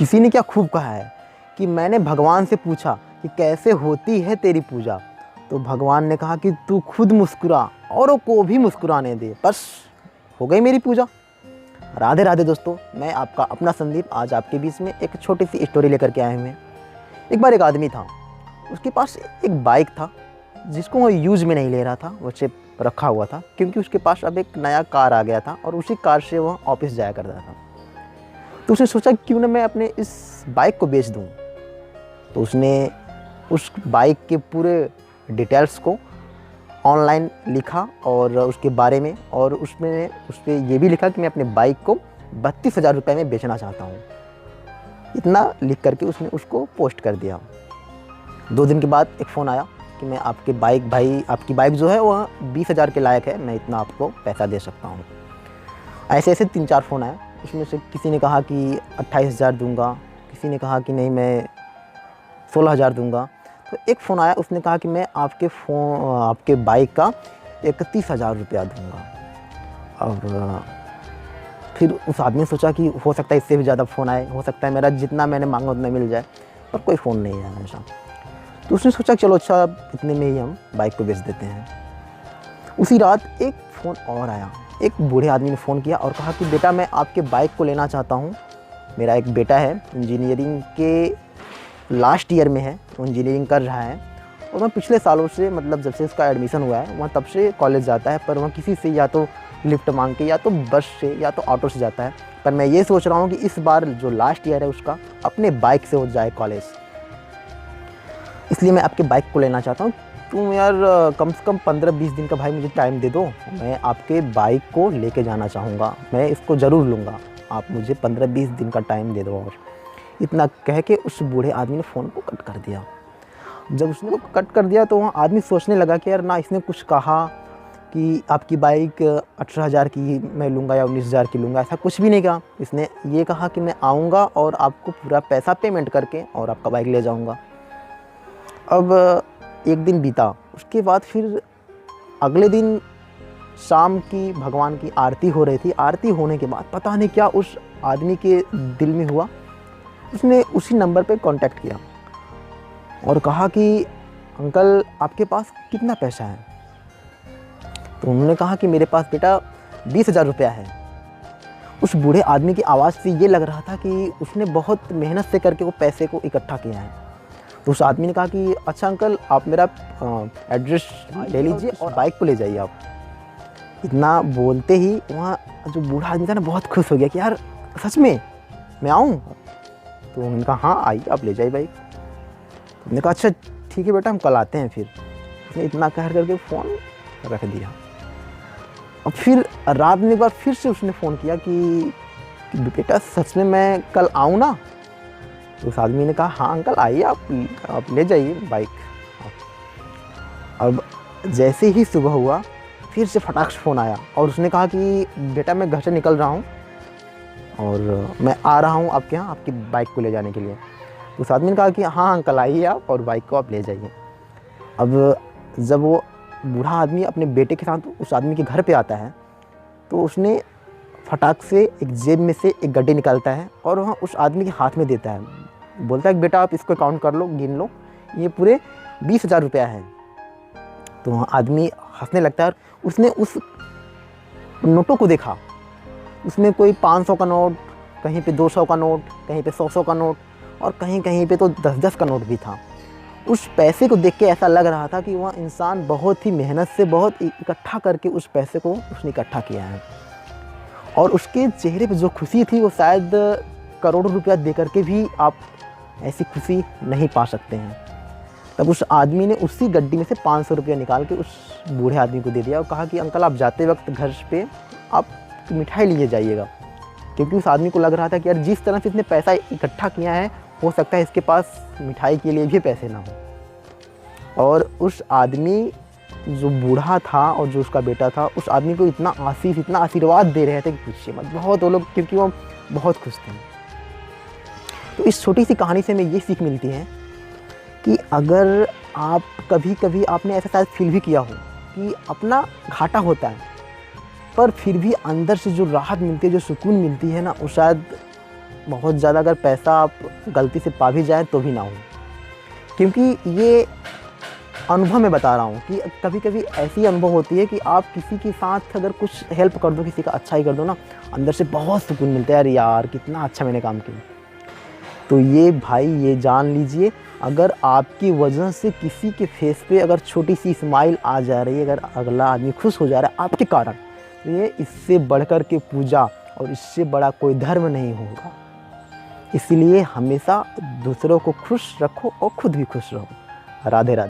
किसी ने क्या खूब कहा है कि मैंने भगवान से पूछा कि कैसे होती है तेरी पूजा, तो भगवान ने कहा कि तू खुद मुस्कुरा औरों को भी मुस्कुराने दे, बस हो गई मेरी पूजा। राधे राधे दोस्तों, मैं आपका अपना संदीप आज आपके बीच में एक छोटी सी स्टोरी लेकर के आए हुए हैं। एक बार एक आदमी था, उसके पास एक बाइक था जिसको वो यूज़ में नहीं ले रहा था, वो सिर्फ रखा हुआ था क्योंकि उसके पास अब एक नया कार आ गया था और उसी कार से वह ऑफिस जाया करता था। तो उसने सोचा क्यों ना मैं अपने इस बाइक को बेच दूँ। तो उसने उस बाइक के पूरे डिटेल्स को ऑनलाइन लिखा और उसके बारे में, और उसमें उस पर यह भी लिखा कि मैं अपने बाइक को 32,000 रुपये में बेचना चाहता हूँ। इतना लिख करके उसने उसको पोस्ट कर दिया। 2 दिन के बाद एक फ़ोन आया कि मैं आपकी बाइक जो है वह 20,000 के लायक है, मैं इतना आपको पैसा दे सकता हूँ। ऐसे ऐसे 3-4 फ़ोन आए। उसमें से किसी ने कहा कि 28,000 दूंगा, किसी ने कहा कि नहीं मैं 16,000 दूंगा। तो एक फ़ोन आया, उसने कहा कि मैं आपके बाइक का 31,000 रुपया दूंगा। और फिर उस आदमी ने सोचा कि हो सकता है इससे भी ज़्यादा फ़ोन आए, हो सकता है मेरा जितना मैंने मांगा उतना मिल जाए, पर कोई फ़ोन नहीं आया हमेशा। तो उसने सोचा चलो अच्छा इतने में ही हम बाइक को बेच देते हैं। उसी रात एक फ़ोन और आया। एक बूढ़े आदमी ने फ़ोन किया और कहा कि बेटा मैं आपके बाइक को लेना चाहता हूँ। मेरा एक बेटा है, इंजीनियरिंग के लास्ट ईयर में है, वो इंजीनियरिंग कर रहा है और वह पिछले सालों से, मतलब जब से उसका एडमिशन हुआ है वह तब से कॉलेज जाता है, पर वह किसी से या तो लिफ्ट मांग के या तो बस से या तो ऑटो से जाता है। पर मैं ये सोच रहा हूँ कि इस बार जो लास्ट ईयर है उसका अपने बाइक से हो जाए कॉलेज, इसलिए मैं आपके बाइक को लेना चाहता हूँ। तुम यार कम से कम 15-20 दिन का भाई मुझे टाइम दे दो, मैं आपके बाइक को लेके जाना चाहूँगा, मैं इसको ज़रूर लूँगा, आप मुझे 15-20 दिन का टाइम दे दो। और इतना कह के उस बूढ़े आदमी ने फ़ोन को कट कर दिया। जब उसने वो कट कर दिया तो वहाँ आदमी सोचने लगा कि यार ना इसने कुछ कहा कि आपकी बाइक 18,000 की मैं लूँगा या 19,000 की लूँगा, ऐसा कुछ भी नहीं कहा। इसने ये कहा कि मैं आऊँगा और आपको पूरा पैसा पेमेंट करके और आपका बाइक ले जाऊँगा। अब एक दिन बीता, उसके बाद फिर अगले दिन शाम की भगवान की आरती हो रही थी। आरती होने के बाद पता नहीं क्या उस आदमी के दिल में हुआ, उसने उसी नंबर पे कांटेक्ट किया और कहा कि अंकल आपके पास कितना पैसा है। तो उन्होंने कहा कि मेरे पास बेटा 20,000 रुपया है। उस बूढ़े आदमी की आवाज़ से ये लग रहा था कि उसने बहुत मेहनत से करके वो पैसे को इकट्ठा किया है। तो उस आदमी ने कहा कि अच्छा अंकल आप मेरा एड्रेस ले लीजिए और बाइक को ले जाइए आप। इतना बोलते ही वहाँ जो बूढ़ा आदमी था ना बहुत खुश हो गया कि यार सच में मैं आऊँ। तो उन्होंने कहा हाँ आइए आप ले जाइए बाइक। उन्होंने कहा अच्छा ठीक है बेटा हम कल आते हैं। फिर उसने इतना कह करके फ़ोन रख दिया। और फिर रात में एक बार फिर से उसने फ़ोन किया कि बेटा सच में मैं कल आऊँ ना। तो उस आदमी ने कहा हाँ अंकल आइए आप ले जाइए बाइक। अब जैसे ही सुबह हुआ फिर से फटाक से फ़ोन आया और उसने कहा कि बेटा मैं घर से निकल रहा हूँ और मैं आ रहा हूँ आपके यहाँ आपकी बाइक को ले जाने के लिए। तो उस आदमी ने कहा कि हाँ अंकल आइए आप और बाइक को आप ले जाइए। अब जब वो बूढ़ा आदमी अपने बेटे के साथ उस आदमी के घर पे आता है तो उसने फटाक से एक जेब में से एक गड्डी निकालता है और वहाँ उस आदमी के हाथ में देता है। बोलता है कि बेटा आप इसको काउंट कर लो, गिन लो, ये पूरे 20,000 रुपया है। तो वहाँ आदमी हंसने लगता है। उसने उस नोटों को देखा, उसमें कोई 500 का नोट, कहीं पे 200 का नोट, कहीं पे 100 का नोट और कहीं कहीं पे तो 10-10 का नोट भी था। उस पैसे को देख के ऐसा लग रहा था कि वह इंसान बहुत ही मेहनत से बहुत इकट्ठा करके उस पैसे को उसने इकट्ठा किया है और उसके चेहरे पे जो खुशी थी वो शायद करोड़ों रुपया दे करके भी आप ऐसी खुशी नहीं पा सकते हैं। तब उस आदमी ने उसी गड्डी में से 500 रुपया निकाल के उस बूढ़े आदमी को दे दिया और कहा कि अंकल आप जाते वक्त घर पे आप मिठाई लिए जाइएगा, क्योंकि उस आदमी को लग रहा था कि यार जिस तरह से इसने पैसा इकट्ठा किया है हो सकता है इसके पास मिठाई के लिए भी पैसे ना हो। और उस आदमी जो बूढ़ा था और जो उसका बेटा था, उस आदमी को इतना आशीर्वाद दे रहे थे कि पूछिए मत, बहुत वो लोग, क्योंकि वो बहुत खुश थे। तो इस छोटी सी कहानी से हमें ये सीख मिलती है कि अगर आप कभी आपने ऐसा शायद फील भी किया हो कि अपना घाटा होता है पर फिर भी अंदर से जो राहत मिलती है, जो सुकून मिलती है ना, वो शायद बहुत ज़्यादा अगर पैसा आप गलती से पा भी जाएँ तो भी ना हो। क्योंकि ये अनुभव मैं बता रहा हूँ कि कभी कभी ऐसी अनुभव होती है कि आप किसी के साथ अगर कुछ हेल्प कर दो, किसी का अच्छा ही कर दो ना, अंदर से बहुत सुकून मिलता है, यार यार कितना अच्छा मैंने काम किया। तो ये भाई ये जान लीजिए, अगर आपकी वजह से किसी के फेस पे अगर छोटी सी स्माइल आ जा रही है, अगर अगला आदमी खुश हो जा रहा है आपके कारण, तो ये इससे बढ़कर के पूजा और इससे बड़ा कोई धर्म नहीं होगा। इसलिए हमेशा दूसरों को खुश रखो और खुद भी खुश रहो। राधे राधे।